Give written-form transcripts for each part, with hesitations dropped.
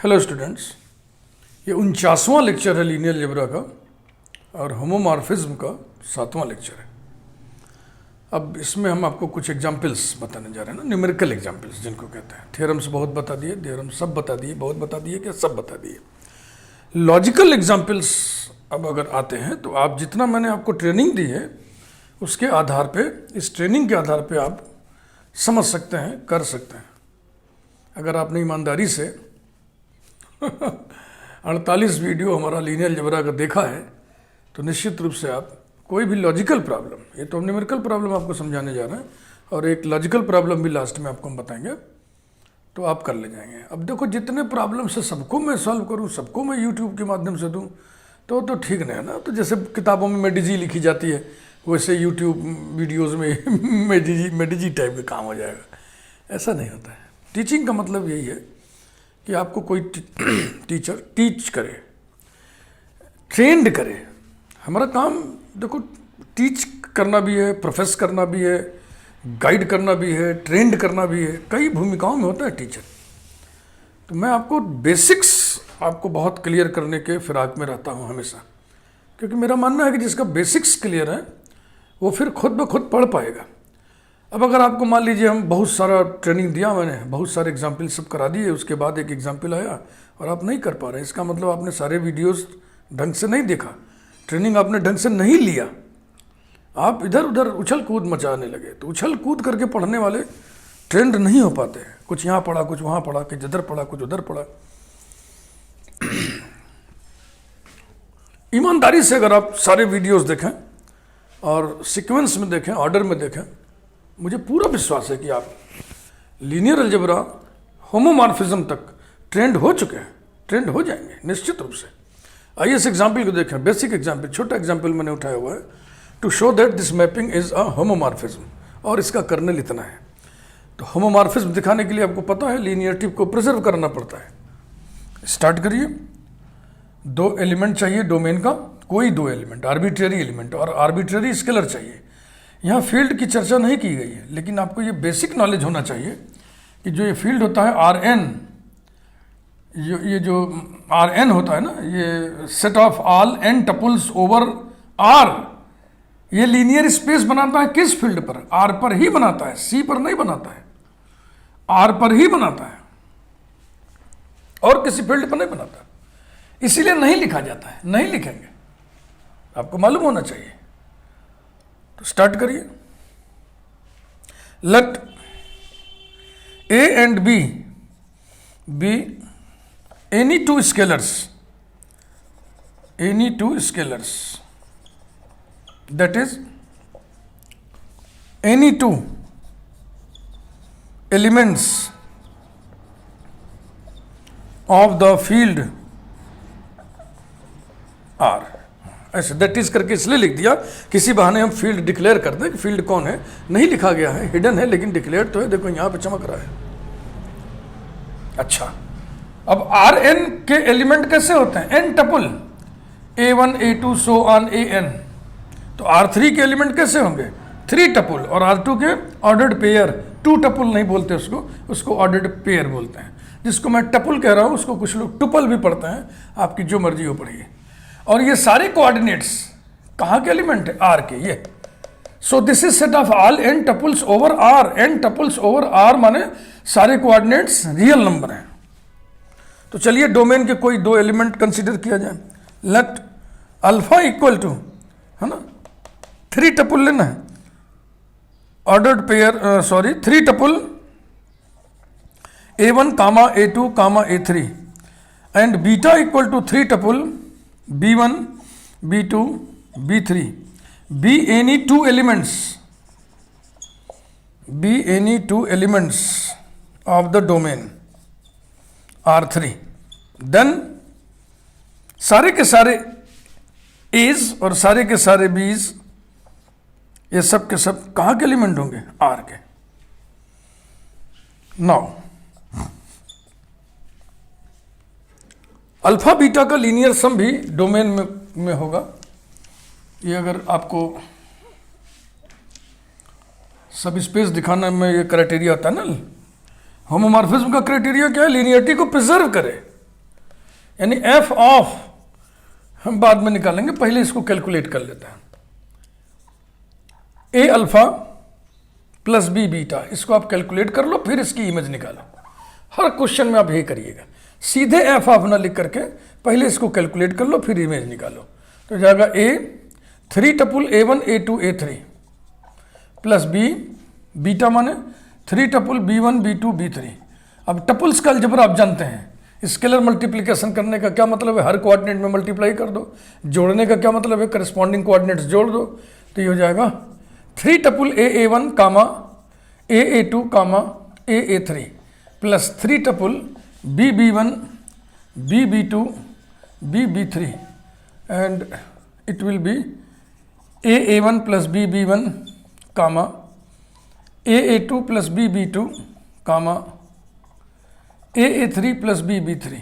Hello students, ये 49वां lecture है linear algebra का और होमोमॉर्फिज्म का 7वां लेक्चर है। अब इसमें हम आपको कुछ एग्जाम्पल्स बताने जा रहे हैं ना, न्यूमेरिकल एग्जाम्पल्स जिनको कहते हैं। थ्योरम्स बहुत बता दिए, थ्योरम सब बता दिए, बहुत बता दिए, क्या सब बता दिए। लॉजिकल एग्जाम्पल्स अब अगर आते हैं तो आप जितना मैंने आपको ट्रेनिंग दी है उसके आधार पे, इस ट्रेनिंग के आधार पे आप समझ सकते हैं, कर सकते हैं। अगर आपने ईमानदारी से 48 वीडियो हमारा लीनियर अलजेब्रा का देखा है तो निश्चित रूप से आप कोई भी लॉजिकल प्रॉब्लम, ये तो न्यूमेरिकल प्रॉब्लम आपको समझाने जा रहे हैं और एक लॉजिकल प्रॉब्लम भी लास्ट में आपको हम बताएंगे, तो आप कर ले जाएंगे। अब देखो, जितने प्रॉब्लम से सबको मैं सॉल्व करूं, सबको मैं यूट्यूब के माध्यम से दूं, तो ठीक नहीं है ना। तो जैसे किताबों में मेडिजी लिखी जाती है वैसे यूट्यूब वीडियोज़ में मेडिजी टाइप का काम हो जाएगा। ऐसा नहीं होता है। टीचिंग का मतलब यही है कि आपको कोई टीचर टीच करे, ट्रेंड करे। हमारा काम देखो टीच करना भी है, प्रोफेस करना भी है, गाइड करना भी है, ट्रेंड करना भी है। कई भूमिकाओं में होता है टीचर। तो मैं आपको बेसिक्स आपको बहुत क्लियर करने के फिराक में रहता हूँ हमेशा, क्योंकि मेरा मानना है कि जिसका बेसिक्स क्लियर है वो फिर खुद ब खुद पढ़ पाएगा। अब अगर आपको मान लीजिए हम बहुत सारा ट्रेनिंग दिया, मैंने बहुत सारे एग्जाम्पल सब करा दिए, उसके बाद एक एग्जाम्पल आया और आप नहीं कर पा रहे, इसका मतलब आपने सारे वीडियोस ढंग से नहीं देखा, ट्रेनिंग आपने ढंग से नहीं लिया, आप इधर उधर उछल कूद मचाने लगे। तो उछल कूद करके पढ़ने वाले ट्रेंड नहीं हो पाते हैं। कुछ यहाँ पढ़ा, कुछ वहाँ पढ़ा, कुछ इधर पढ़ा, कुछ उधर पढ़ा। ईमानदारी से अगर आप सारे वीडियोस देखें और सीक्वेंस में देखें, ऑर्डर में देखें, मुझे पूरा विश्वास है कि आप लीनियर अलजेब्रा होमोमॉर्फिज्म तक ट्रेंड हो चुके हैं, ट्रेंड हो जाएंगे निश्चित रूप से। आइए इस एग्जाम्पल को देखें, बेसिक एग्जाम्पल, छोटा एग्जाम्पल मैंने उठाया हुआ है to show that this mapping is a homomorphism, और इसका कर्नेल इतना है। तो होमोमॉर्फिज्म दिखाने के लिए आपको पता है लीनियरिटी को प्रिजर्व करना पड़ता है। स्टार्ट करिए। दो एलिमेंट चाहिए डोमेन का, कोई दो एलिमेंट, आर्बिट्रेरी एलिमेंट और आर्बिट्रेरी स्केलर चाहिए। यहाँ फील्ड की चर्चा नहीं की गई है, लेकिन आपको ये बेसिक नॉलेज होना चाहिए कि जो ये फील्ड होता है आर एन, ये जो आर एन होता है ना, ये set of all N tuples over R, ये लीनियर स्पेस बनाता है किस फील्ड पर? आर पर ही बनाता है, सी पर नहीं बनाता है, आर पर ही बनाता है और किसी फील्ड पर नहीं बनाता। इसीलिए नहीं लिखा जाता है, नहीं लिखेंगे, आपको मालूम होना चाहिए। तो स्टार्ट करिए। Let A and B be any two scalars, any two scalars, that is any two elements of the field R। ऐसे दैट इज करके इसलिए लिख दिया, किसी बहाने हम फील्ड डिक्लेयर कर दें कि फील्ड कौन है। नहीं लिखा गया है, हिडन है, लेकिन डिक्लेयर तो है। देखो यहां पे चमक रहा है। अच्छा, अब आर एन के एलिमेंट कैसे होते हैं? N tuple, A1 A2 so on AN। तो R3 के एलिमेंट कैसे होंगे? 3 टपल, और R2 के ऑर्डर्ड पेयर, 2 टपल नहीं बोलते उसको ऑर्डर्ड पेयर बोलते हैं। जिसको मैं टपल कह रहा हूं उसको कुछ लोग टुपल भी पढ़ते हैं, आपकी जो मर्जी हो पढ़िए। और ये सारे कोऑर्डिनेट्स कहाँ के एलिमेंट है? R के। ये so this is set of all N tuples over R। N tuples over R माने सारे कोऑर्डिनेट्स रियल नंबर हैं। तो चलिए डोमेन के कोई दो एलिमेंट कंसिडर किया जाए। लेट अल्फा इक्वल टू, है ना, 3 टपल लेना है, ordered pair, 3 tuple A1 comma A2 comma A3 and beta equal to 3 tuple B1 B2 B3 be any two elements of the domain R3, then सारे के सारे A's और सारे के सारे B's, ये सब के सब कहाँ के एलिमेंट होंगे? R के। नाउ अल्फा बीटा का लीनियर सम भी डोमेन में होगा। ये अगर आपको सब स्पेस दिखाना में ये क्राइटेरिया होता है ना, होमोमॉर्फिज्म का क्राइटेरिया क्या है? लीनियरिटी को प्रिजर्व करे, यानी एफ ऑफ हम बाद में निकालेंगे, पहले इसको कैलकुलेट कर लेते हैं। ए अल्फा प्लस बी बीटा, इसको आप कैलकुलेट कर लो, फिर इसकी इमेज निकालो। हर क्वेश्चन में आप ये करिएगा, सीधे एफ ऑफ ना लिख करके पहले इसको कैलकुलेट कर लो, फिर इमेज निकालो। तो जाएगा A 3 tuple A1 A2 A3 plus B beta माने 3 टपुल B1 B2 B3। अब टपुल्स का अलजेब्रा आप जानते हैं, स्केलर मल्टीप्लिकेशन करने का क्या मतलब है, हर कोऑर्डिनेट में मल्टीप्लाई कर दो। जोड़ने का क्या मतलब है, करस्पॉन्डिंग कोऑर्डिनेट्स जोड़ दो। तो ये हो जाएगा 3 tuple A1 comma A2 comma A3 plus 3 tuple B1 B2 B3 and it will be A1 plus B1 comma A2 plus B2 comma A3 plus B3।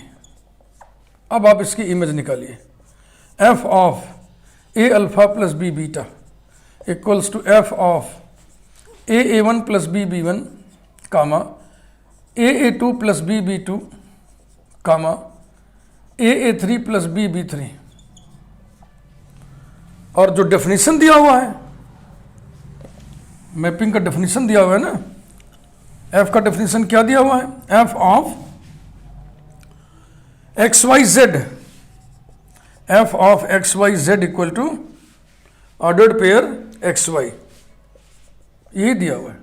अब आप इसकी इमेज निकालिए, F of A alpha plus B beta equals to F of A1 plus B1 comma A2 plus B2 comma A3 plus B3। और जो definition दिया हुआ है, mapping का डेफिनेशन दिया हुआ है ना, एफ का डेफिनेशन क्या दिया हुआ है, F of x Y Z, F of x Y Z equal to ordered pair x Y, यही दिया हुआ है।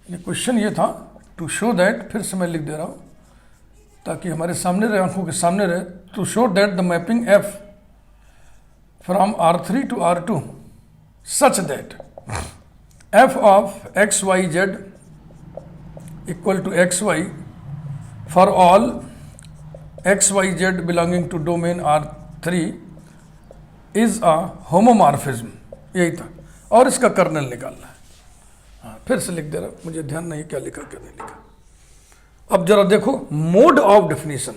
ये क्वेश्चन ये था टू शो दैट, फिर से मैं लिख दे रहा हूं ताकि हमारे सामने रहे, आंखों के सामने रहे, to show that the mapping F from R3 to R2 such that f of x y z equal to xy for all x y z belonging to domain R3 is a homomorphism। यही था, और इसका colonel निकालना है। हाँ, फिर से लिख दे रहा, मुझे ध्यान नहीं क्या लिखा क्या नहीं लिखा। अब जरा देखो मोड ऑफ डेफिनेशन,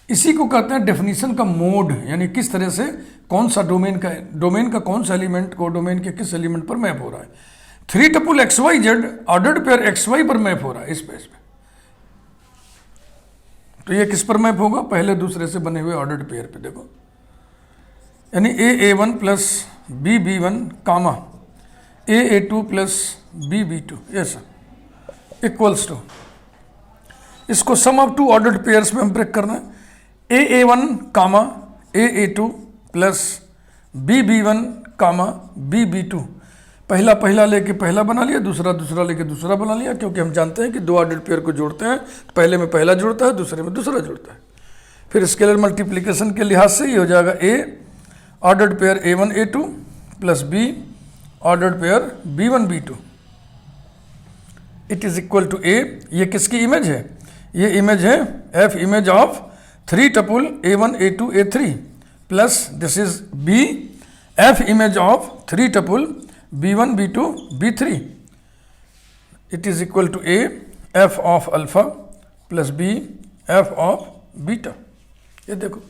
इसी को कहते हैं डेफिनेशन का मोड, यानी किस तरह से कौन सा डोमेन का कौन सा एलिमेंट को डोमेन के किस एलिमेंट पर मैप हो रहा है। 3 tuple x Y z ordered pair x y पर मैप हो रहा है इस पेज पे। तो ये किस पर मैप होगा, पहले दूसरे से बने हुए ऑर्डर्ड पेयर पे। देखो यानी A1 plus B1 comma A2 plus B2 ऐसा इक्वल्स टू, इसको सम ऑफ टू ऑर्डर्ड पेयर्स में हम ब्रेक करना है। A1 comma A2 plus B1 कामा B2, पहला पहला लेके पहला बना लिया, दूसरा दूसरा लेके दूसरा बना लिया, क्योंकि हम जानते हैं कि दो ऑर्डर्ड पेयर को जोड़ते हैं, पहले में पहला जुड़ता है, दूसरे में दूसरा जुड़ता है। फिर स्केलर मल्टीप्लिकेशन के लिहाज से ये हो जाएगा A ordered pair A1 A2 plus B ordered pair B1 B2 it is equal to A। ये किसकी इमेज है, ये इमेज है F image of 3 tuple A1 A2 A3 plus this is B F image of 3 tuple B1 B2 B3 it is equal to A F of alpha plus B F of beta. ये देखो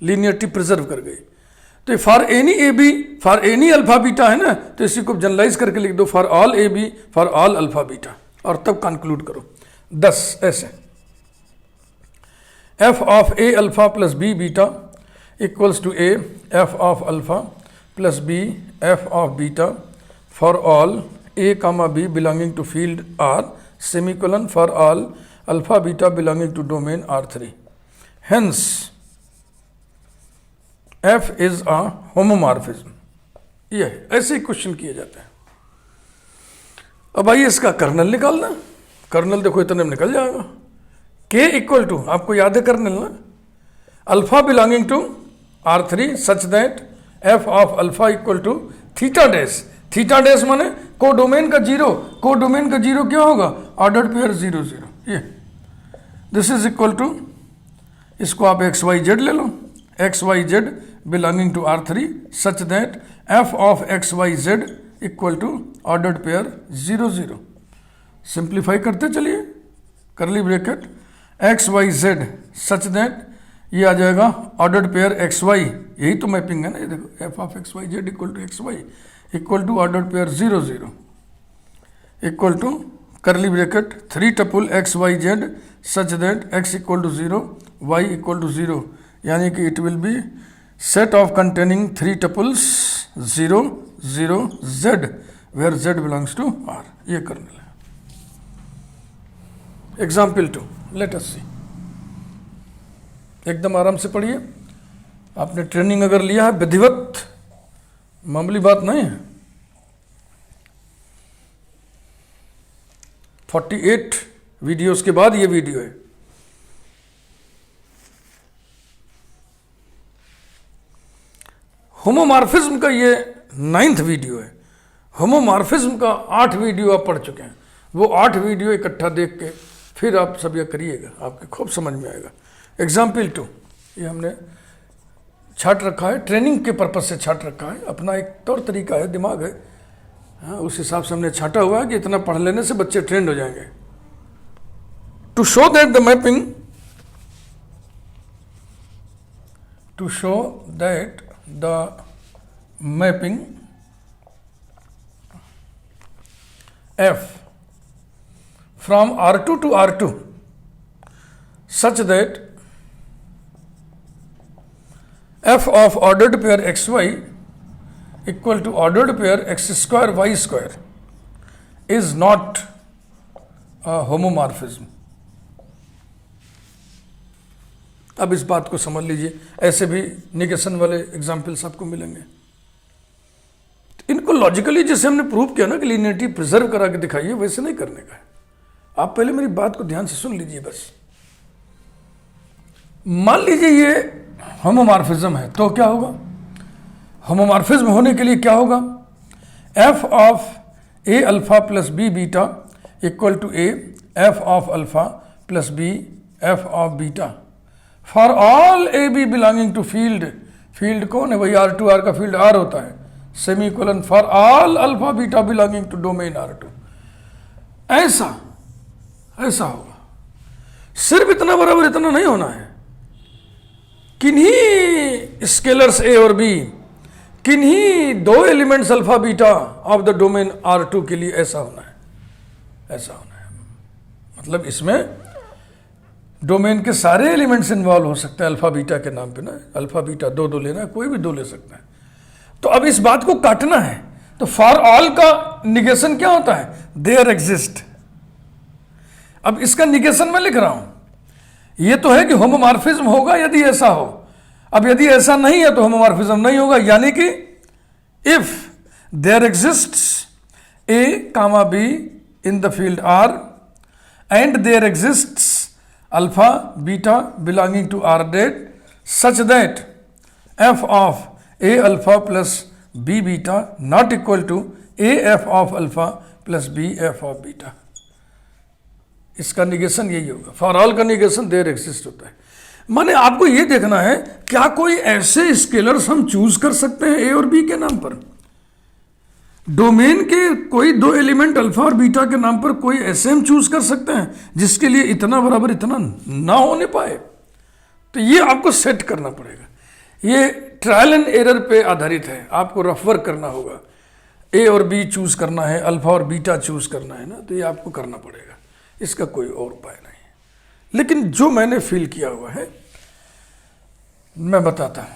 linearity preserve कर गई। तो for any A B for any alpha beta है ना, तो इसी को जनरलाइज करके लिख दो for all A B for all alpha beta, और तब कंक्लूड करो 10 ऐसे। F of A alpha plus B beta equals to A F of alpha plus B F of beta for all A comma B belonging to field R semicolon for all alpha beta belonging to domain R3। Hence F is a homomorphism. ये ऐसे ही question किए जाते हैं। अब आइए इसका colonel निकालना। Colonel देखो इतने में निकल जाएगा। K इक्वल टू, आपको याद है कर्नल ना, alpha belonging to R3 such that F of alpha equal to theta dash. Theta dash माने कोडोमेन का जीरो, कोडोमेन का जीरो क्या होगा, ऑर्डर्ड पेयर 0 0। ये दिस इज इक्वल टू, इसको आप एक्स वाई जेड ले लो, x Y z belonging to R3 such that F of x Y Z equal to ordered pair 0 0। Simplify करते चलिए, curly bracket x Y z such that ये आ जाएगा ordered pair x Y, यही तो mapping है ना। ये देखो F of x Y Z equal to X Y equal to ordered pair 0 0 equal to curly bracket 3 tuple x y z such that x equal to 0 y equal to 0, यानी कि it will be set of containing 3 tuples 0 0 z where z belongs to R. ये करने लगे. Example 2, let us सी. एकदम आराम से पढ़िए. आपने ट्रेनिंग अगर लिया है विधिवत, मामूली बात नहीं है. 48 वीडियोस के बाद ये वीडियो है. होमोमॉर्फिज्म का ये 9th वीडियो है. होमोमॉर्फिज्म का 8 वीडियो आप पढ़ चुके हैं. वो 8 वीडियो इकट्ठा देख के फिर आप सब ये करिएगा, आपके खूब समझ में आएगा. एग्जाम्पल 2, ये हमने छाट रखा है, ट्रेनिंग के पर्पज से छाट रखा है. अपना एक तौर तरीका है, दिमाग है, हाँ, उस हिसाब से हमने छाटा हुआ है कि इतना पढ़ लेने से बच्चे ट्रेंड हो जाएंगे. To show that the mapping, to show that the mapping F from R2 to R2 such that F of ordered pair xy equal to ordered pair x square y square is not a homomorphism. अब इस बात को समझ लीजिए. ऐसे भी negation वाले examples आपको मिलेंगे. इनको लॉजिकली जैसे हमने प्रूव किया ना कि लीनियरिटी प्रिजर्व करा के दिखाइए, वैसे नहीं करने का है. आप पहले मेरी बात को ध्यान से सुन लीजिए बस. मान लीजिए ये होमोमॉर्फिज्म है, तो क्या होगा? होमोमॉर्फिज्म होने के लिए क्या होगा? F of A alpha plus B beta equal to A F of alpha plus B F of beta for all A B belonging to field. Field कौन है? वही R2 R का फील्ड R होता है. Semicolon for all alpha beta belonging to domain R2. ऐसा होगा. सिर्फ इतना बराबर इतना नहीं होना है. किन्हीं स्केलर्स ए और बी, किन्हीं 2 elements alpha beta of the domain R2 के लिए ऐसा होना है. ऐसा होना है मतलब इसमें डोमेन के सारे एलिमेंट्स इन्वॉल्व हो सकते हैं अल्फा बीटा के नाम पे ना. अल्फा बीटा 2 लेना है, कोई भी 2 ले सकता है. तो अब इस बात को काटना है. तो फॉर ऑल का निगेशन क्या होता है? There exist. अब इसका निगेशन मैं लिख रहा हूं. ये तो है कि होमोमॉर्फिज्म होगा यदि ऐसा हो. अब यदि ऐसा नहीं है तो होमोमॉर्फिज्म नहीं होगा. यानी कि if there exists A comma B in the field R and there exists alpha beta belonging to R that such that f of a alpha plus b beta not equal to a f of alpha plus b f of beta. इसका negation यही होगा. For all का negation there exist होता है. माने आपको ये देखना है क्या कोई ऐसे स्केलर्स हम चूज कर सकते हैं ए और बी के नाम पर. डोमेन के कोई 2 एलिमेंट अल्फा और बीटा के नाम पर कोई ऐसे हम चूज कर सकते हैं जिसके लिए इतना बराबर इतना ना होने पाए. तो ये आपको सेट करना पड़ेगा. ये ट्रायल एंड एरर पे आधारित है. आपको रफ वर्क करना होगा. ए और बी चूज करना है, अल्फा और बीटा चूज करना है ना, तो ये आपको करना पड़ेगा. इसका कोई और उपाय नहीं है. लेकिन जो मैंने फील किया हुआ है मैं बताता हूं.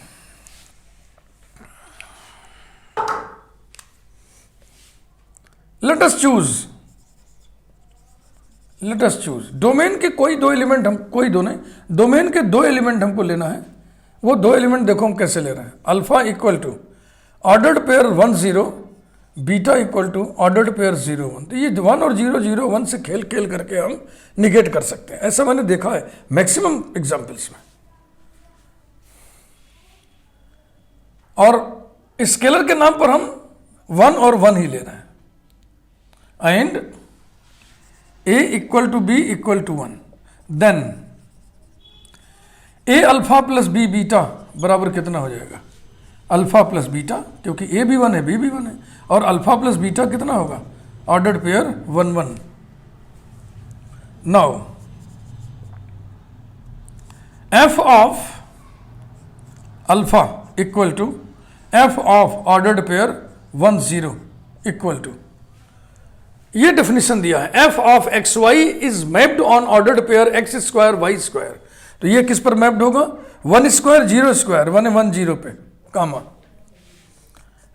लेट अस चूज डोमेन के कोई 2 एलिमेंट, हम कोई 2 नहीं, डोमेन के 2 एलिमेंट हमको लेना है. वो 2 एलिमेंट देखो हम कैसे ले रहे हैं. Alpha equal to ordered pair 1 0 beta equal to ordered pair 0 1. तो ये 1 और 0 0 1 से खेल करके हम निगेट कर सकते हैं. ऐसा मैंने देखा है मैक्सिमम एग्जाम्पल्स में. और स्केलर के नाम पर हम 1 और 1 ही ले रहे हैं. And a equal to b equal to 1. Then a alpha plus b beta बराबर कितना हो जाएगा? अल्फा प्लस बीटा, क्योंकि a भी 1 है b भी 1 है. और अल्फा प्लस बीटा कितना होगा? Ordered pair 1 1. Now f of alpha equal to f of ordered pair 1 0 equal to, ये डेफिनेशन दिया है, F of x Y is mapped on ordered pair X square Y square. तो ये किस पर mapped होगा? 1 स्क्वायर 0 स्क्वायर, 1 1 0 पे, कामा।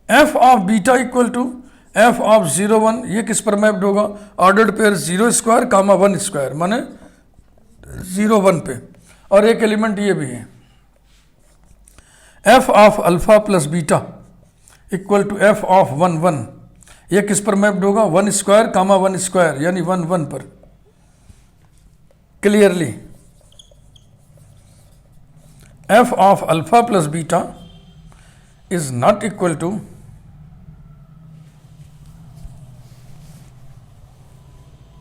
F of beta equal to F of 0 1, ये किस पर मैप्ड होगा? Ordered pair 0 square comma 1 square, माने 0 1 पे। और एक एलिमेंट ये भी है, F of alpha plus beta equal to F of 1 1, ये किस पर मैप्ड होगा? 1 स्क्वायर कामा 1 स्क्वायर, यानी 1 1 पर। Clearly F of alpha plus beta is not equal to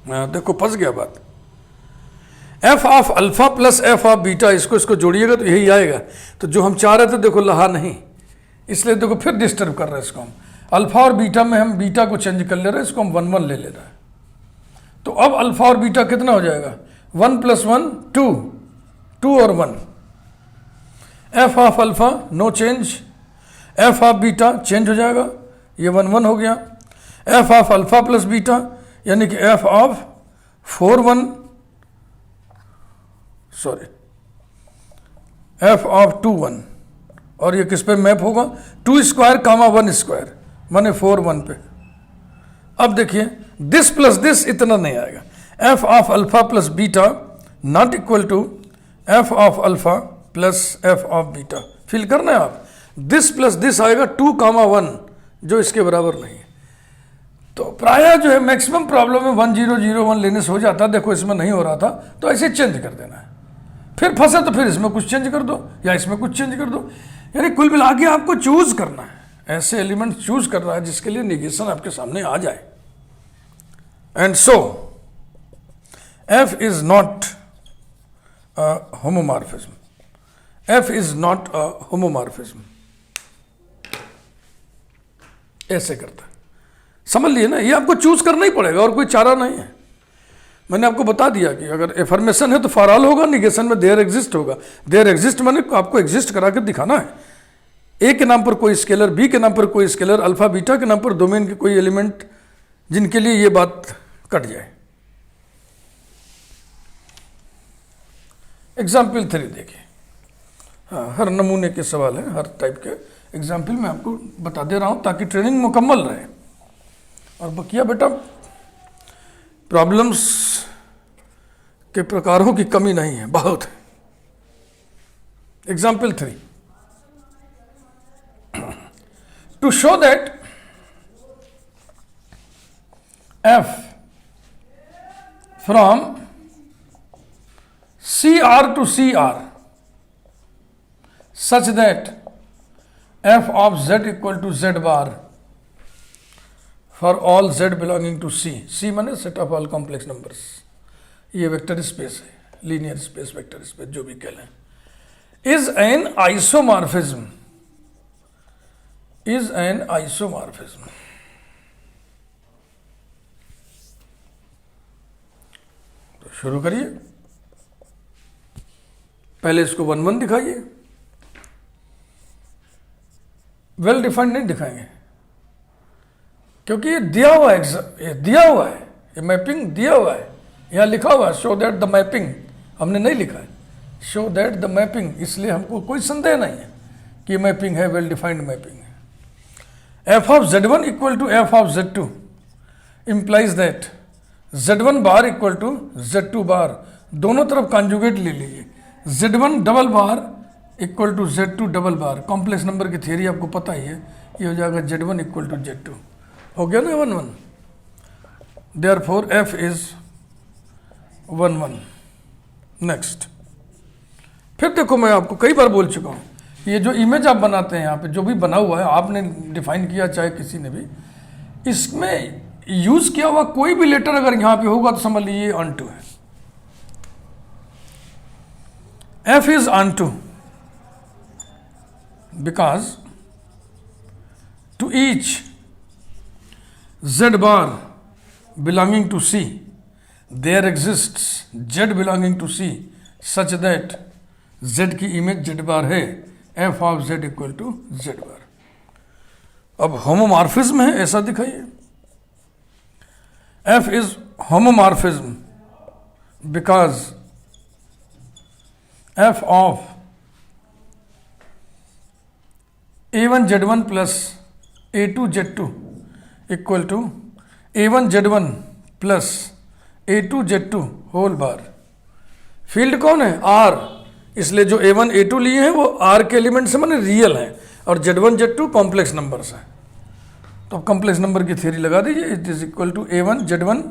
देखो फंस गया बात, F of alpha plus F of beta, इसको जोड़िएगा तो यही आएगा। तो जो हम चाह रहे थे देखो लहा नहीं, इसलिए देखो फिर डिस्टर्ब कर रहे हैं इसको हम। अल्फा और बीटा में हम बीटा को चेंज कर ले रहे हैं, इसको हम 1 1 ले रहे हैं। तो अब अल्फा और बीटा कितना हो जाएगा? 1 + 1 2, 2 और 1। F of alpha no change, F of beta change हो जाएगा, ये 1 1 हो गया। F of alpha plus beta यानी कि F of 4 1, sorry F of 2 1, और ये किस पे मैप होगा? 2 स्क्वायर कामा 1 स्क्वायर, माने 4 1 पे। अब देखिए दिस प्लस दिस इतना नहीं आएगा, F of alpha plus beta not equal to F of alpha plus F of beta. Feel करना है आप, दिस प्लस दिस आएगा 2 कामा 1, जो इसके बराबर नहीं है। तो प्रायः जो है मैक्सिमम प्रॉब्लम में 1 0 0 1 लेने से हो जाता है। देखो इसमें नहीं हो रहा था तो ऐसे चेंज कर देना है, फिर फंसे तो फिर इसमें कुछ चेंज कर दो या इसमें कुछ चेंज कर दो, यानी कुल मिला के आपको चूज करना है, ऐसे एलिमेंट चूज करना है जिसके लिए निगेशन आपके सामने आ जाए। And so F is not a homomorphism, F is not a homomorphism. ऐसे करता है, समझ लिए ना, ये आपको चूज करना ही पड़ेगा और कोई चारा नहीं है। मैंने आपको बता दिया कि अगर एफर्मेशन है तो फॉर ऑल होगा, निगेशन में देयर एग्जिस्ट होगा। देयर एग्जिस्ट माने आपको एग्जिस्ट करा कर दिखाना है। ए के नाम पर कोई स्केलर, बी के नाम पर कोई स्केलर, अल्फा बीटा के नाम पर डोमेन के कोई एलिमेंट, जिनके लिए ये बात कट जाए। एग्जाम्पल 3 देखिए, हाँ हर नमूने के सवाल है, हर टाइप के एग्जाम्पल मैं आपको बता दे रहा हूँ ताकि ट्रेनिंग मुकम्मल रहे। और बकिया बेटा प्रॉब्लम्स के प्रकारों की कमी नहीं है, बहुत है। Example 3, to show that F from CR to CR such that f of z equal to z bar for all z belonging to C, C माने set of all complex numbers, ये वेक्टर स्पेस है, linear space, vector space जो भी कह लें, is an isomorphism, is an isomorphism। तो शुरू करिए, पहले इसको 1 1 दिखाइए, वेल डिफाइंड नहीं दिखाएंगे क्योंकि ये दिया हुआ है, ये दिया हुआ है, ये मैपिंग दिया हुआ है, यहाँ लिखा हुआ है शो दैट द मैपिंग, हमने नहीं लिखा है शो दैट द मैपिंग, इसलिए हमको कोई संदेह नहीं है कि मैपिंग है, वेल डिफाइंड मैपिंग है। F of z1 equal to F of z2 implies that z1 bar equal to z2 bar, दोनों तरफ कॉन्जुगेट ले लीजिए, z1 double bar equal to z2 double bar, complex number की theory आपको पता ही है, ये हो जाएगा z1 इक्वल टू z2, हो गया ना 1 1। Therefore f is 1 1। नेक्स्ट, फिर देखो मैं आपको कई बार बोल चुका हूँ, ये जो इमेज आप बनाते हैं यहाँ पे, जो भी बना हुआ है आपने डिफाइन किया चाहे किसी ने भी, इसमें यूज किया हुआ कोई भी लेटर अगर यहाँ पे होगा तो समझ लीजिए ऑन टू है। F is onto because to each z bar belonging to C there exists z belonging to C such that z की इमेज z बार है, f of z equal to z bar. अब homomorphism है ऐसा दिखाइए, F is homomorphism because F of A1 Z1 plus A2 Z2 equal to A1 Z1 plus A2 Z2 whole bar. Field कौन है? R, इसलिए जो A1 A2 लिए हैं वो R के एलिमेंट से माने रियल हैं और Z1 Z2 कॉम्प्लेक्स नंबर्स हैं। तो अब कॉम्प्लेक्स नंबर की थ्योरी लगा दीजिए। It is equal to A1 Z1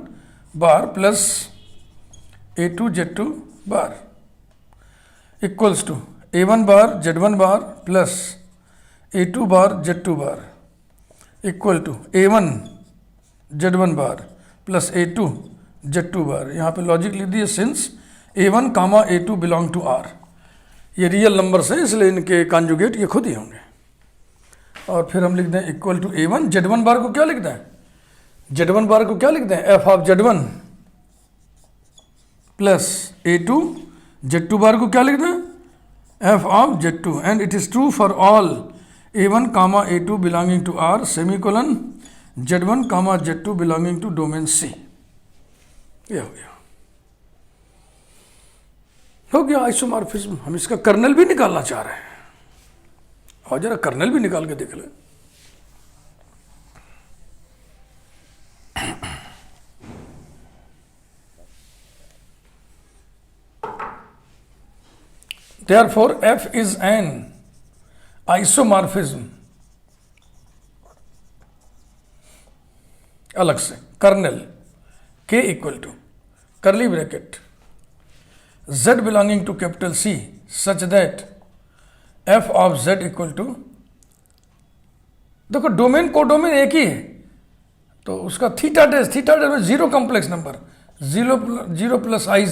bar plus A2 Z2 bar equals to A1 bar Z1 bar plus A2 bar Z2 bar equal to A1 Z1 bar plus A2 Z2 bar. यहाँ पे logic लिख दिए, since A1 comma A2 belong to R। ये real numbers हैं इसलिए इनके conjugate ये खुद ही होंगे। और फिर हम लिख दें इक्वल टू A1 Z1 बार को क्या लिख दें? Z1 बार को क्या लिख दें? F of Z1 plus A2 Z2 बार को क्या लिख दें? F of Z2 and it is true for all A1 comma A2 belonging to R semicolon Z1 comma Z2 belonging to domain C। ये हो गया आइसोमॉर्फिज्म। हम इसका कर्नल भी निकालना चाह रहे हैं और जरा कर्नल भी निकाल के देख ले। Therefore, F is an isomorphism। अलग से kernel K equal to curly bracket Z belonging to capital C such that F of Z equal to, देखो डोमेन को डोमेन एक ही है तो उसका थीटा डैश में zero complex number, zero plus i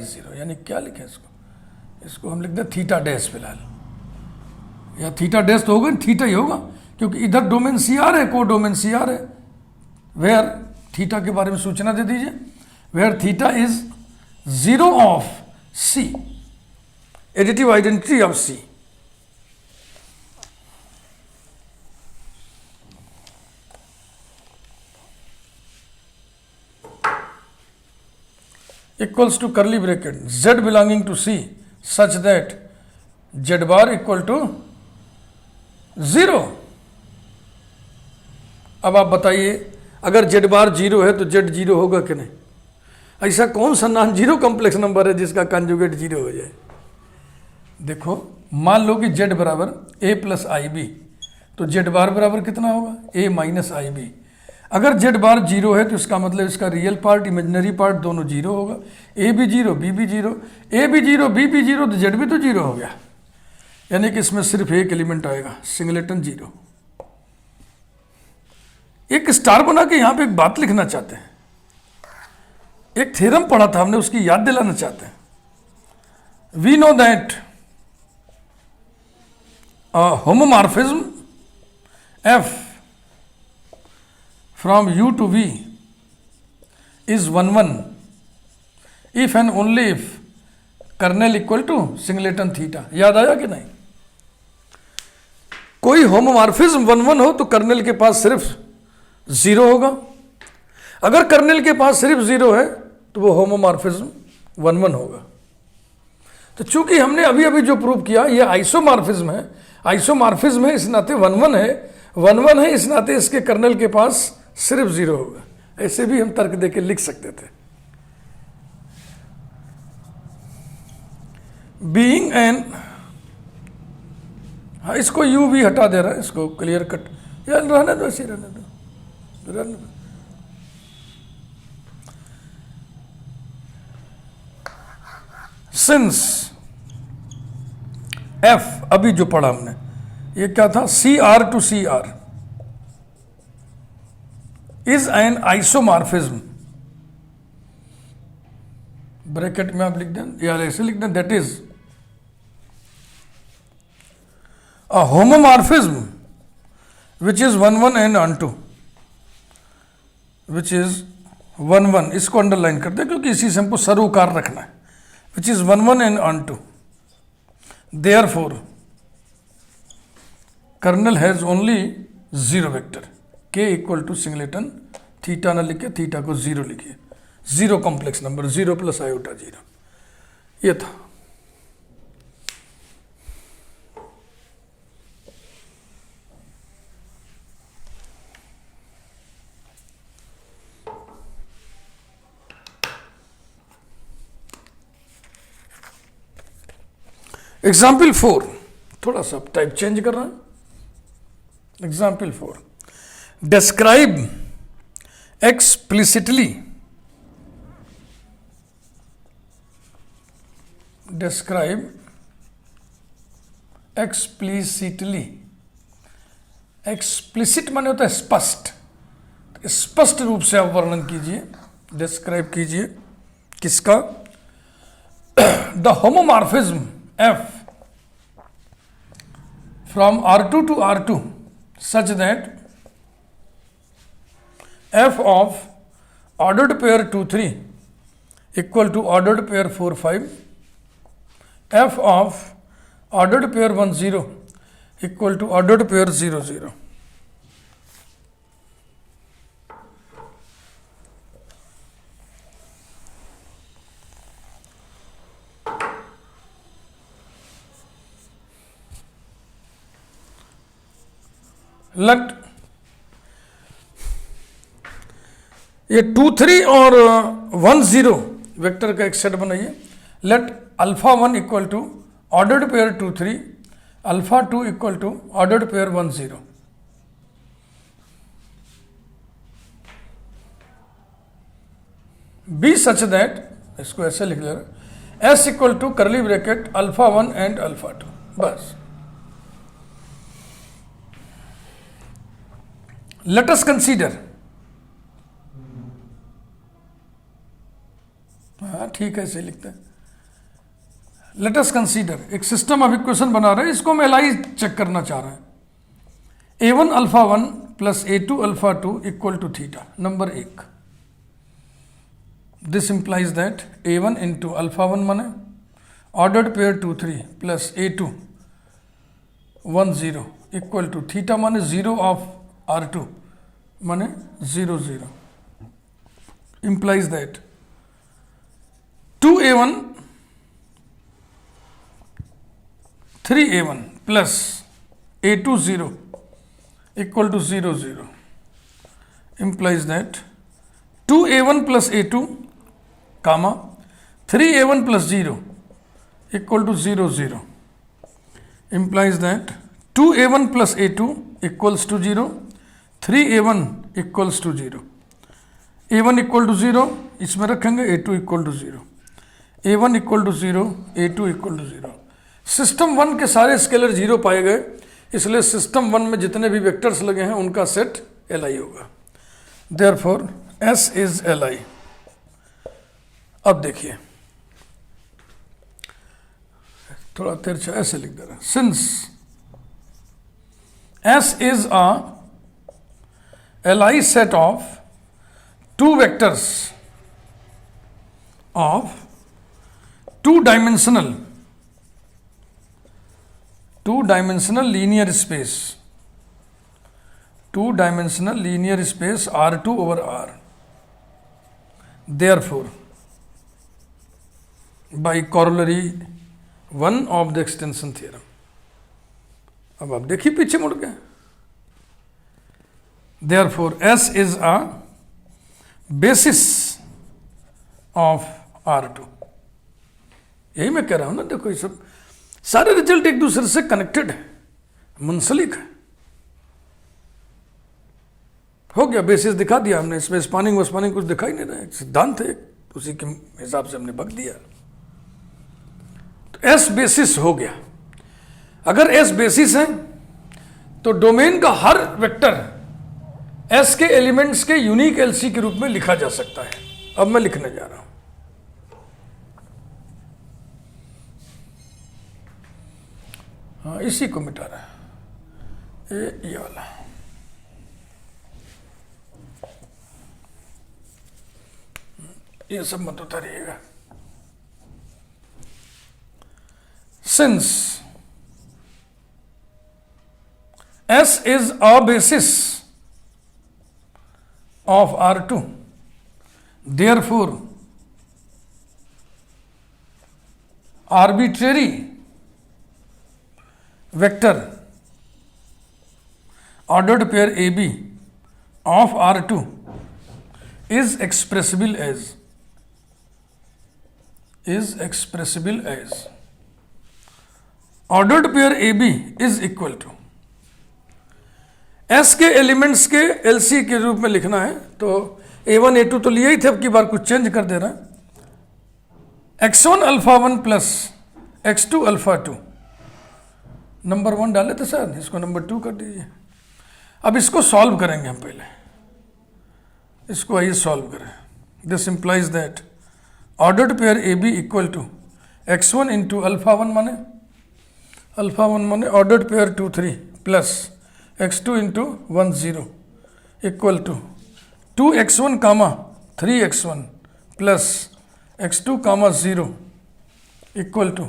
zero, यानी क्या लिखे इसको हम लिख दें थीटा डैश फिलहाल, या थीटा डैश तो होगा, थीटा ही होगा क्योंकि इधर डोमेन सी आर है, को डोमेन सी आर है। वेयर थीटा के बारे में सूचना दे दीजिए, where theta is zero of C, additive identity of C. Equals to curly bracket Z belonging to C such that Z bar equal to zero. अब आप बताइए अगर Z बार जीरो है तो Z जीरो होगा कि नहीं? ऐसा कौन सा नॉन जीरो कॉम्प्लेक्स नंबर है जिसका कंजुगेट जीरो हो जाए? देखो मान लो कि Z बराबर A प्लस आई बी, तो Z बार बराबर कितना होगा? A minus i B. अगर Z बार जीरो है तो इसका मतलब इसका रियल पार्ट इमेजिनरी पार्ट दोनों जीरो होगा। A भी जीरो, B भी जीरो, A भी जीरो, B भी जीरो, तो Z भी तो जीरो हो गया। यानी कि इसमें सिर्फ एक एलिमेंट आएगा, सिंगलेटन जीरो। एक स्टार बना के यहां पे एक बात लिखना चाहते हैं, एक थ्योरम पढ़ा था हमने, उसकी याद दिलाना चाहते हैं। We know that homomorphism F from U to V is 1 if and only if kernel equal to singleton theta. याद आया कि नहीं? कोई होमोमॉर्फिज्म 1 हो तो कर्नेल के पास सिर्फ जीरो होगा। अगर कर्नेल के पास सिर्फ जीरो है तो वो होमोमॉर्फिज्म 1 होगा। तो चूंकि हमने अभी अभी जो प्रूव किया ये आइसोमॉर्फिज्म है, आइसोमॉर्फिज्म है इस नाते 1 है, 1 है इस नाते इसके कर्नेल के पास सिर्फ जीरो होगा। ऐसे भी हम तर्क देके लिख सकते थे। बीइंग एन, हाँ इसको यू भी हटा दे रहा है, इसको क्लियर कट, यार रहने दो, ऐसे रहने दो, रहने दो। सिंस एफ अभी जो पढ़ा हमने, ये क्या था? C R to C R is an isomorphism, ब्रैकेट में आप लिख दें या ऐसे लिख दें, that is a homomorphism which is 1 and ऑन2, विच इज 1 इसको अंडरलाइन कर दे क्योंकि इसी से हमको सरोकार रखना है, विच इज 1 एंड ऑन2। Therefore kernel has only zero vector K equal to singleton theta ना लिखे, थीटा को 0 लिखिए, 0 कॉम्प्लेक्स नंबर, 0 प्लस आयोटा 0, ये था। एग्जाम्पल 4, थोड़ा सा टाइप चेंज कर रहा है। Example 4, describe explicitly, describe explicitly, explicit माने होता है स्पष्ट, स्पष्ट रूप से आप वर्णन कीजिए, डिस्क्राइब कीजिए किसका, the homomorphism F from R2 to R2 such that F of ordered pair 2 3 equal to ordered pair 4 5, F of ordered pair 1 0 equal to ordered pair 0 0. Late ये 2 3 और 1 0 वेक्टर का एक सेट बनाइए। Let alpha 1 equal to ordered pair 2 3, alpha 2 equal to ordered pair 1 0। B such that, इसको ऐसे लिख ले रहे, S equal to curly bracket alpha 1 and alpha 2, बस। Let us consider, हाँ ठीक है, ऐसे लिखते हैं। Let us consider, एक सिस्टम ऑफ इक्वेशन बना रहे हैं, इसको हम एलआई चेक करना चाह रहे हैं। A1 alpha 1 plus A2 alpha 2 equal to theta, number 1। This implies that A1 into alpha 1 माने ordered pair 2 3 plus A2 1 0 equal to theta माने 0 ऑफ R2 माने 0 0, implies that 2A1 3A1 plus A2 0 equal to 0 0, implies that 2A1 plus A2 comma 3A1 plus 0 equal to 0 0, implies that 2A1 plus A2 equals to 0, 3A1 equals to 0, A1 equal to 0 इसमें रखेंगे, A2 equal to 0, A1 equal to 0, A2 equal to 0। System 1 के सारे scalar 0 पाए गए, इसलिए system 1 में जितने भी वेक्टर्स लगे हैं उनका सेट LI होगा। Therefore S is LI। अब देखिए, थोड़ा तिरछा ऐसे लिख दे रहा है, since S is a LI set of two vectors of two-dimensional linear space, two-dimensional linear space R2 over R. Therefore, by corollary 1 of the extension theorem, अब आप देखिए पीछे मुड़ के, therefore S is a basis of R2। यही मैं कह रहा हूं ना, देखो ये सब सारे रिजल्ट एक दूसरे से कनेक्टेड है, मुंसलिक है। हो गया, बेसिस दिखा दिया हमने, इसमें स्पानिंग वस्पानिंग कुछ दिखाई नहीं रहा है, सिद्धांत है, उसी के हिसाब से हमने बक दिया। तो एस बेसिस हो गया। अगर एस बेसिस है तो डोमेन का हर वेक्टर एस के एलिमेंट्स के यूनिक एलसी के रूप में लिखा जा सकता है। अब मैं लिखने जा रहा हूं, हाँ इसी को मिटा रहा है, ये वाला, ये सब मत उतारिएगा। सिंस S is a basis of R2, therefore arbitrary vector ordered pair AB of R2 is expressible as ordered pair AB is equal to S के एलिमेंट्स के LC के रूप में लिखना है। तो A1 A2 तो लिया ही थे, अब की बार कुछ चेंज कर दे रहा है। x1 alpha 1 plus x2 alpha 2, number 1 डाले थे सर, इसको नंबर 2 कर दीजिए। अब इसको सॉल्व करेंगे हम, पहले इसको आइए सॉल्व करें। This implies that ordered pair A B equal to x1 into alpha 1 माने ordered pair 2 3 plus x2 into 1 0 equal to 2x1 comma 3x1 plus x2 comma 0 equal to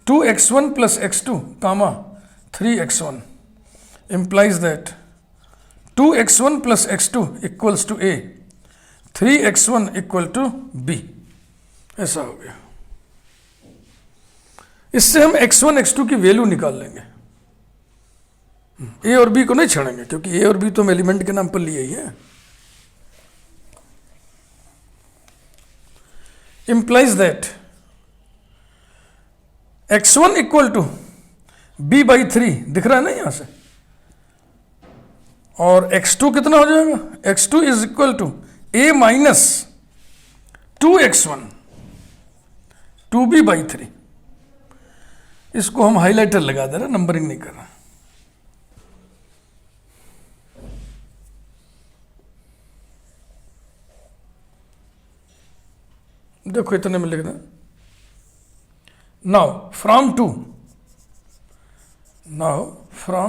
2x1 plus x2 comma 3x1 implies that 2x1 plus x2 equals to A, 3x1 equal to B। ऐसा हो गया। इससे हम x1 x2 की value निकाल लेंगे। A और B को नहीं छोड़ेंगे, क्योंकि A और B तो हम एलिमेंट के नाम पर लिए ही है। implies that x1 equal to B by 3 दिख रहा है ना यहां से, और x2 कितना हो जाएगा, x2 is equal to A minus 2x1 2B by 3। इसको हम हाइलाइटर लगा दे रहे, नंबरिंग नहीं कर रहा। देखो इतने में लिख दें। Now from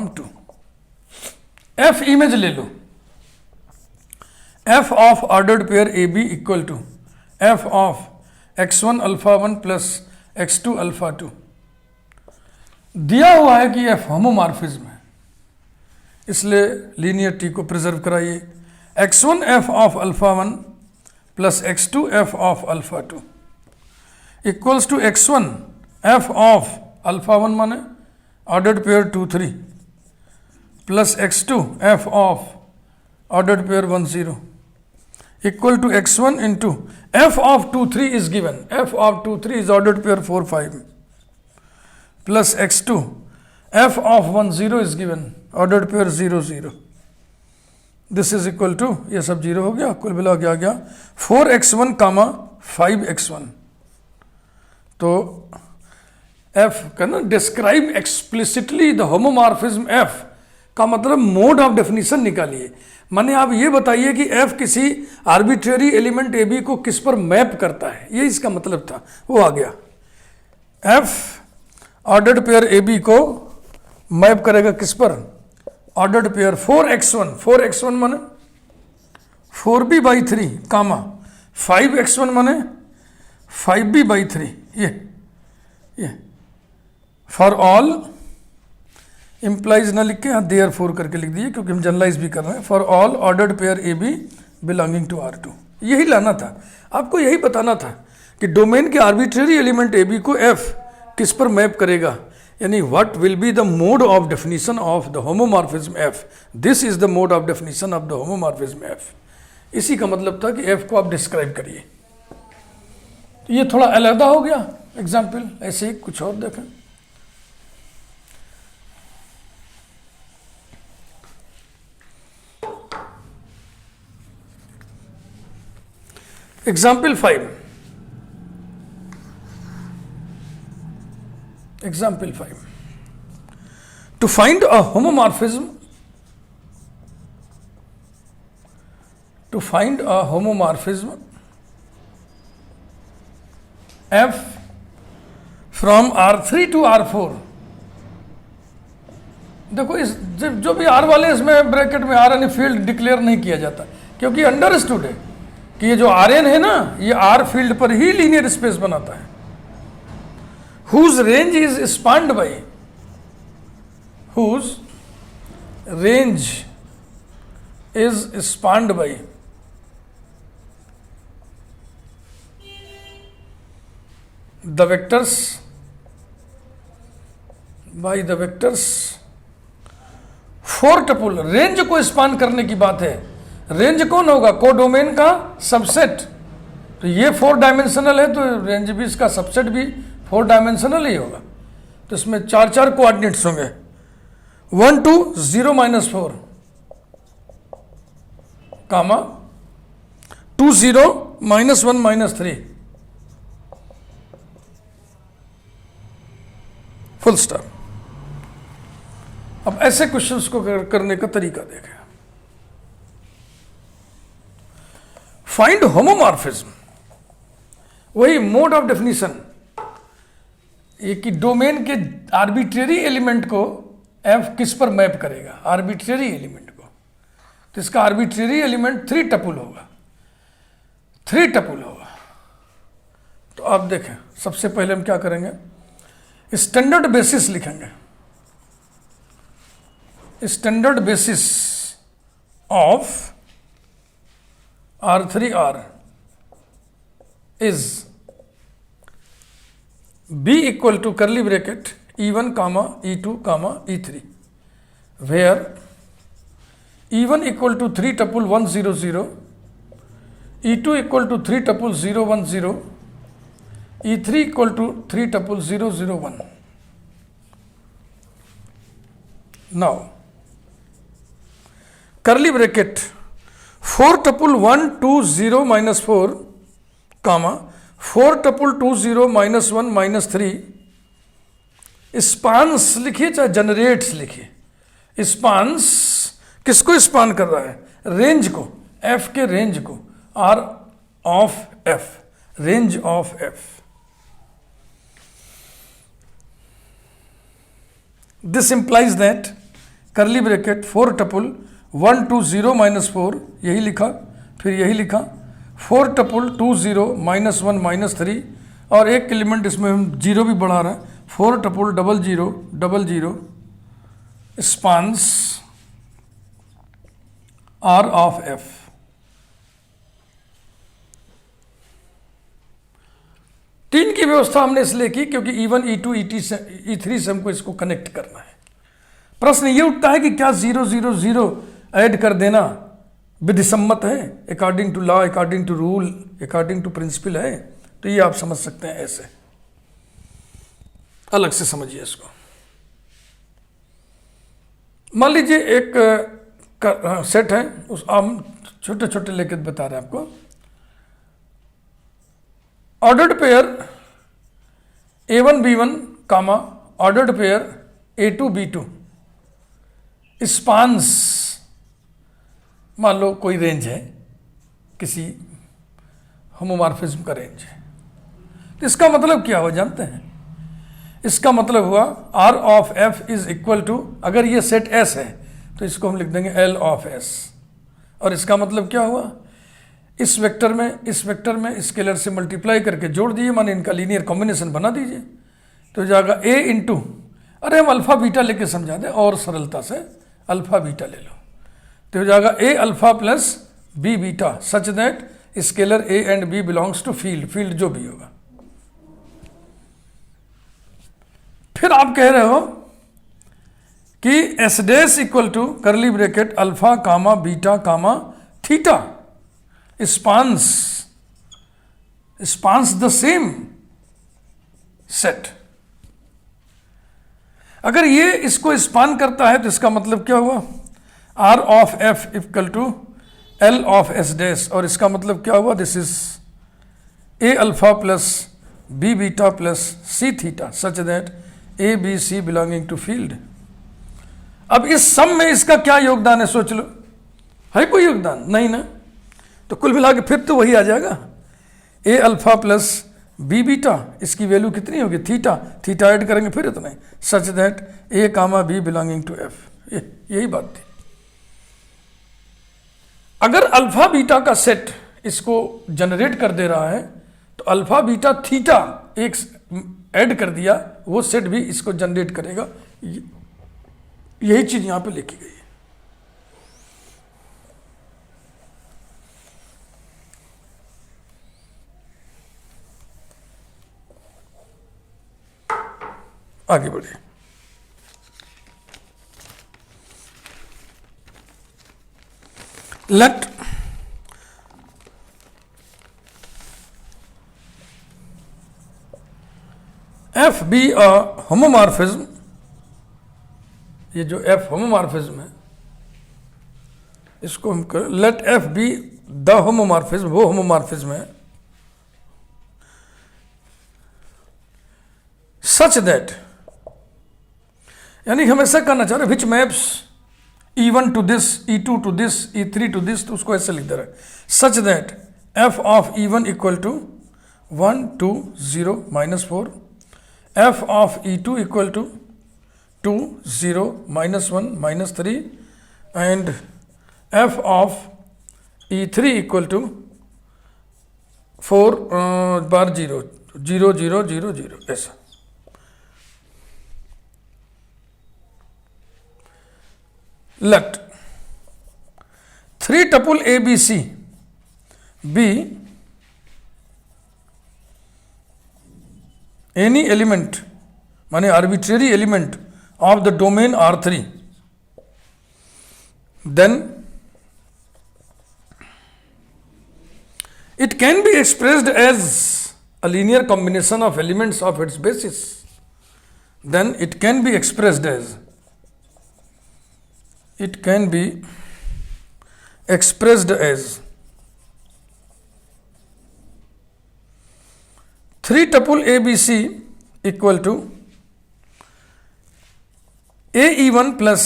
to f image ले लो, f of ordered pair A B equal to F of x1 alpha 1 plus x2 alpha 2। दिया हुआ है कि एफ होमोमॉर्फिज्म है, इसलिए लीनियरिटी को प्रिजर्व कराइए। x1 F of alpha 1 plus x2 F of alpha 2 equals to x1 F of alpha 1 माने ordered pair 2 3 plus x2 F of ordered pair 1 0 equal to x1 into F of 2 3 is given, F of 2 3 is ordered pair 4 5 plus x2 F of 1 0 is given, ordered pair 0 0। This is equal to, ये सब zero हो गया, कुल मिला के आ गया 4x1 कामा 5x1। तो f का ना describe explicitly the homomorphism f का मतलब मोड ऑफ डेफिनेशन निकालिए। माने आप ये बताइए कि f किसी आर्बिट्रेरी एलिमेंट ए बी को किस पर मैप करता है, ये इसका मतलब था, वो आ गया। f ऑर्डर्ड पेयर ए बी को मैप करेगा किस पर, ऑर्डर्ड पेयर 4x1 माने 4b बाई 3 कामा 5x1 माने 5b बाई 3। ये फॉर ऑल इंप्लाइज ना लिख के यहाँ देयर फोर करके लिख दीजिए, क्योंकि हम जनरलाइज भी कर रहे हैं। For all ordered pair A B belonging to R2, यही लाना था आपको, यही बताना था कि डोमेन के आर्बिट्रेरी एलिमेंट ए बी को f किस पर मैप करेगा, यानी what will be the mode of definition of the homomorphism f। This is the mode of definition of the homomorphism f। इसी का मतलब था कि f को आप डिस्क्राइब करिए। तो ये थोड़ा अलग हो गया एग्जाम्पल, ऐसे ही कुछ और देखें। Example 5. To find a homomorphism, f from R3 to R4। देखो इस जो भी R वाले इसमें ब्रैकेट में R यानी फील्ड डिक्लेयर नहीं किया जाता, क्योंकि अंडरस्टूड है कि ये जो Rn है ना, ये R फील्ड पर ही लीनियर स्पेस बनाता है। whose range is spanned is spanned by the vectors four tuple. Range को स्पान करने की बात है। रेंज कौन होगा? कोडोमेन का सबसेट। तो ये 4 डायमेंशनल है तो रेंज भी इसका सबसेट भी 4 डायमेंशनल ही होगा। तो इसमें 4 कोऑर्डिनेट्स होंगे 1 2 0 -4 कामा 2 0 -1 -3 फुल स्टॉप। अब ऐसे क्वेश्चंस को करने का तरीका देखें। फाइंड होमोमॉर्फिज्म, वही मोड ऑफ डेफिनेशन, ये कि डोमेन के आर्बिट्रेरी एलिमेंट को एफ किस पर मैप करेगा? आर्बिट्रेरी एलिमेंट को। तो इसका आर्बिट्रेरी एलिमेंट 3 टपुल होगा। 3 टपुल होगा। तो आप देखें, सबसे पहले हम क्या करेंगे? स्टैंडर्ड बेसिस लिखेंगे। Standard basis of R3R is B equal to curly bracket E1 comma E2 comma E3 where E1 equal to 3 tuple 1 0 0, E2 equal to 3 tuple 0 1 0, E3 equal to 3 tuple 0 0 1। Now curly bracket 4 tuple 1 2 0 -4 comma 4 tuple 2 0 -1 -3 spans लिखिए चाहे generates लिखिए। स्पान्स किसको span कर रहा है? Range को, F के range को, R of F, range of F. This implies that curly bracket 4 tuple 1 2 0 -4 यही लिखा, फिर यही लिखा 4 टपुल 2 0 -1 -3 और एक एलिमेंट इसमें हम 0 भी बढ़ा रहे हैं 4 टपुल 0 0 0 0 स्पान्स आर ऑफ एफ। तीन की व्यवस्था हमने इसलिए की क्योंकि E1 E2 E3 से हमको इसको कनेक्ट करना है। प्रश्न ये उठता है कि क्या 0 0 0 ऐड कर देना विधिसम्मत है? According to law, according to rule, according to principle है? तो ये आप समझ सकते हैं ऐसे, अलग से समझिए इसको। मान लीजिए एक सेट है, उस हम छोटे छोटे लेकर बता रहे हैं आपको। ऑर्डर्ड पेयर A1 B1 कामा ऑर्डर्ड पेयर A2 B2 स्पान्स, मान लो कोई रेंज है, किसी होमोमॉर्फिज्म का रेंज है। तो इसका मतलब क्या हुआ जानते हैं? इसका मतलब हुआ R of F is equal to, अगर ये सेट S है तो इसको हम लिख देंगे L ऑफ S। और इसका मतलब क्या हुआ? इस वेक्टर में स्केलर से मल्टीप्लाई करके जोड़ दिए, माने इनका लीनियर कॉम्बिनेशन बना दीजिए। तो जाएगा A इंटू, अरे हम अल्फा बीटा लेके समझा दें और सरलता से, अल्फा बीटा ले लो। तो हो जाएगा A alpha plus B beta such that scalar A and B belongs to field, field जो भी होगा। फिर आप कह रहे हो कि S dash equal to curly bracket alpha comma beta comma theta spans the same set. अगर ये इसको स्पान करता है तो इसका मतलब क्या हुआ? R of F equal to L of S dash, और इसका मतलब क्या हुआ? This is A alpha plus B beta plus C theta such that A B C belonging to field. अब इस सम में इसका क्या योगदान है सोच लो, है कोई योगदान? नहीं ना। तो कुल मिला के फिर तो वही आ जाएगा, A alpha plus B beta, इसकी वैल्यू कितनी होगी? थीटा, थीटा ऐड करेंगे फिर इतना ही such that A comma B belonging to F। यही बात थी। अगर अल्फा बीटा का सेट इसको जनरेट कर दे रहा है तो अल्फा बीटा थीटा एक ऐड कर दिया, वो सेट भी इसको जनरेट करेगा। यही चीज यहां पे लिखी गई है। आगे बढ़िए। Let f be a homomorphism, ये जो एफ होमोमॉर्फिज्म है इसको हम कर, let f be the homomorphism, वो होमोमॉर्फिज्म है सच दैट, यानी हम ऐसा करना चाह रहे which maps E1 to this, E2 to this, E3 to this, तो उसको ऐसे लिख दे रहे सच that f of E1 equal to 1 2 0 -4, f of E2 equal to 2 0 -1 -3 and f of E3 equal to 4 bar 0 0 0 0 0, ऐसा। Let 3 tuple ABC be any element, माने arbitrary element of the domain R3, then it can be expressed as a linear combination of elements of its basis. Then it can be expressed as, it can be expressed as 3 tuple ABC equal to AE1 plus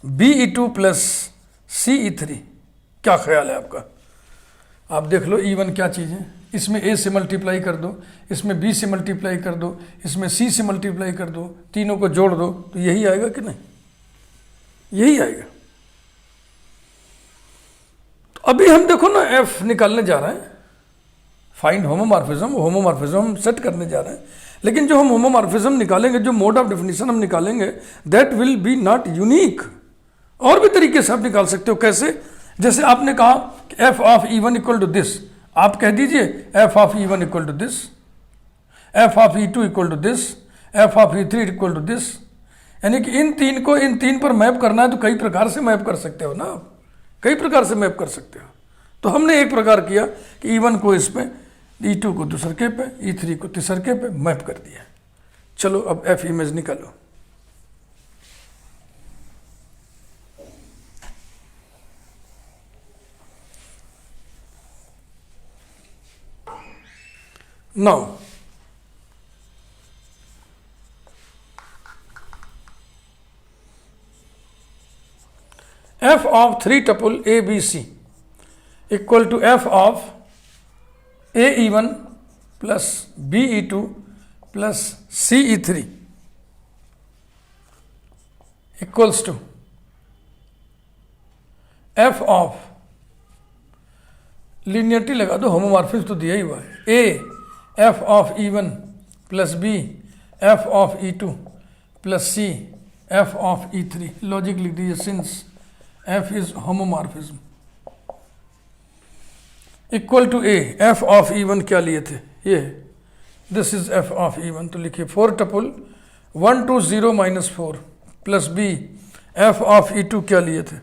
BE2 plus CE3। क्या ख्याल है आपका? आप देख लो E1 क्या चीज़ है, इसमें A से मल्टीप्लाई कर दो, इसमें B से मल्टीप्लाई कर दो, इसमें C से मल्टीप्लाई कर दो, तीनों को जोड़ दो तो यही आएगा कि नहीं? यही आएगा। तो अभी हम देखो ना F निकालने जा रहे हैं, फाइंड होमोमॉर्फिज्म, होमोमॉर्फिज्म हम सेट करने जा रहे हैं, लेकिन जो हम होमोमॉर्फिज्म निकालेंगे, जो मोड ऑफ डेफिनेशन हम निकालेंगे, that will be not unique. और भी तरीके से आप निकाल सकते हो। कैसे? जैसे आपने कहा कि F of E1 equal to this, आप कह दीजिए F of E1 equal to this, F of E2 equal to this, F of E3 equal to this. यानी कि इन तीन को इन तीन पर मैप करना है तो कई प्रकार से मैप कर सकते हो ना आप, कई प्रकार से मैप कर सकते हो। तो हमने एक प्रकार किया कि E1 को इस पे, E2 को दूसरके पे, E3 को तीसरके पे मैप कर दिया। चलो अब F इमेज निकालो। Now f of 3 tuple ABC equal to f of AE1 plus BE2 plus CE3 equals to f of, linearity लगा दो, होमोमॉर्फिज्म तो दिया ही हुआ है, A f of E1 plus B f of E2 plus C f of E3। Logic लिख दीजिए, since f is homomorphism equal to A f of E1 क्या लिए थे, ये this is f of E1, तो लिखिए 4 tuple 1 2 0 -4 plus B f of E2 क्या लिए थे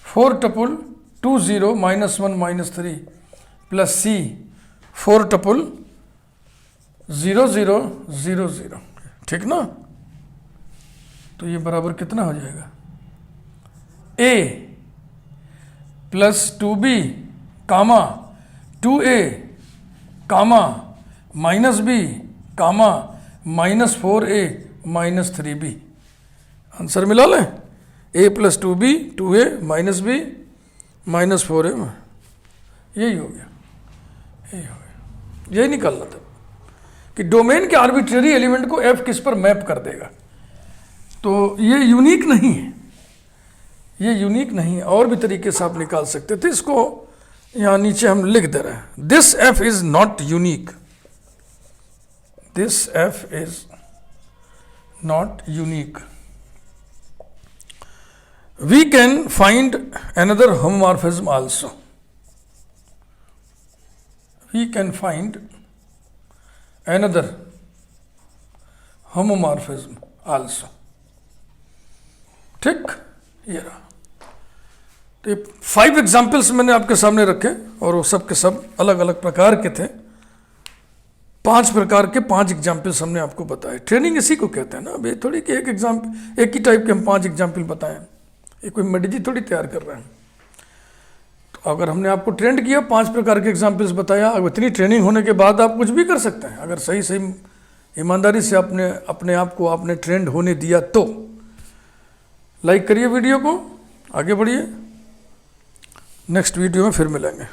4 tuple 2 0 -1 -3 plus C 4 tuple 0 0 0 0। ठीक ना? तो ये बराबर कितना हो जाएगा, A plus 2B comma 2A comma -B comma -4A -3B। Answer मिला लें, A plus 2B 2A -B -4A, यही हो गया, यही हो गया। यही निकालना था कि डोमेन के आर्बिट्रेरी एलिमेंट को F किस पर मैप कर देगा। तो ये यूनिक नहीं है, ये यूनिक नहीं है, और भी तरीके से आप निकाल सकते थे। इसको यहाँ नीचे हम लिख दे रहे हैं, this F is not unique, this F is not unique. We can find another homomorphism also, we can find another homomorphism also. ठीक, ये रहा। तो ये 5 एग्जाम्पल्स मैंने आपके सामने रखे और वो सब के सब अलग अलग प्रकार के थे। 5 प्रकार के 5 एग्जाम्पल्स हमने आपको बताए। ट्रेनिंग इसी को कहते हैं ना। अब ये थोड़ी कि एक ही टाइप के हम 5 एग्जाम्पल बताएं, ये कोई मेडिजी थोड़ी तैयार कर रहे हैं। तो अगर हमने आपको ट्रेंड किया, 5 प्रकार के एग्जाम्पल्स बताया, अब इतनी ट्रेनिंग होने के बाद आप कुछ भी कर सकते हैं अगर सही सही ईमानदारी से अपने आप को आपने ट्रेंड होने दिया तो। लाइक करिए वीडियो को, आगे बढ़िए, नेक्स्ट वीडियो में फिर मिलेंगे।